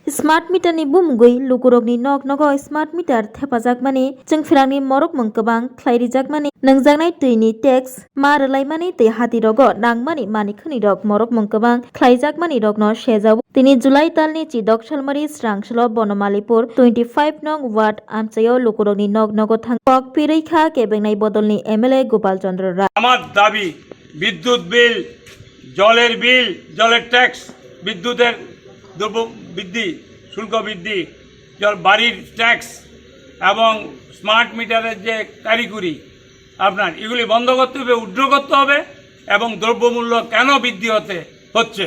Smart meter ni bumgui lukurokni nok nogo smart meter thepajak mani jengfirangni morok mongkabang khlairijak mani nangjaknai tuini tax maralai mani tei hati rogo nangmani manikhani rok morok mongkabang khlaijak mani rokno sejak tini July talni chidok salmari srangsalo Bonomalipur 25 nong ward amchayo lukurokni nok nogo thangkok pireikha kebengnai bodolni MLA Gopal Chandra Rai আমার দাবি বিদ্যুৎ বিল জলের tax বিদ্যুতের দ্রব্য বৃদ্ধি শুল্ক বৃদ্ধি বাড়ির ট্যাক্স এবং স্মার্ট মিটারের যে কারিগরি আপনার এগুলি বন্ধ করতে হবে উড্র করতে হবে এবং দ্রব্যমূল্য কেন বৃদ্ধি হচ্ছে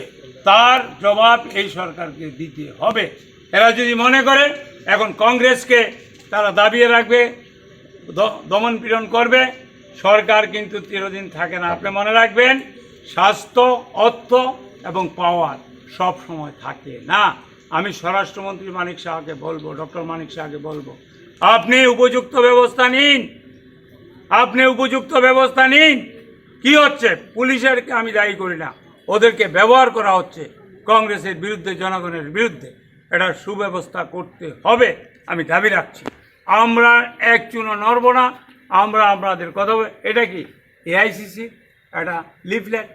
তার জবাব এই সরকারকে দিতে হবে। এরা যদি মনে করে এখন কংগ্রেসকে তারা দাবিয়ে রাখবে দমন পীড়ন করবে সরকার কিন্তু চিরদিন থাকে না। আপনি মনে রাখবেন স্বাস্থ্য অর্থ এবং পাওয়ার সব সময় থাকে না। আমি স্বরাষ্ট্রমন্ত্রী মানিক সাহাকে বলবো, ডক্টর মানিক সাহাকে বলবো, আপনি উপযুক্ত ব্যবস্থা নিন। কি হচ্ছে পুলিশের আমি দায়ী করি না, ওদেরকে ব্যবহার করা হচ্ছে কংগ্রেসের বিরুদ্ধে, জনগণের বিরুদ্ধে। এটা সুব্যবস্থা করতে হবে আমি দাবি রাখছি। আমরা এক চুনো নড়ব না, আমরা আপনাদের কথা। এটা কি এআইসিসি একটা লিফলেট,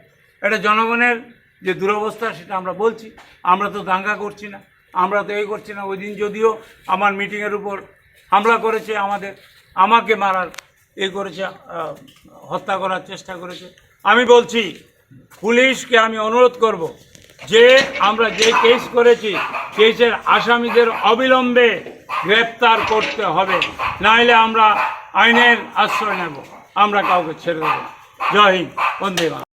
এটা জনগণের যে দুরবস্থা সেটা আমরা বলছি। আমরা তো দাঙ্গা করছি না, আমরা তো এই করছি না। ওই দিন যদিও আমার মিটিংয়ের উপর হামলা করেছে, আমাকে মারার করেছে, হত্যা করার চেষ্টা করেছে। আমি বলছি পুলিশকে আমি অনুরোধ করব যে আমরা যে কেস করেছি কেসের আসামিদের অবিলম্বে গ্রেপ্তার করতে হবে, নাইলে আমরা আইনের আশ্রয় নেব, আমরা কাউকে ছেড়ে দেব না। জয় হিন্দ, বন্দে মাতরম।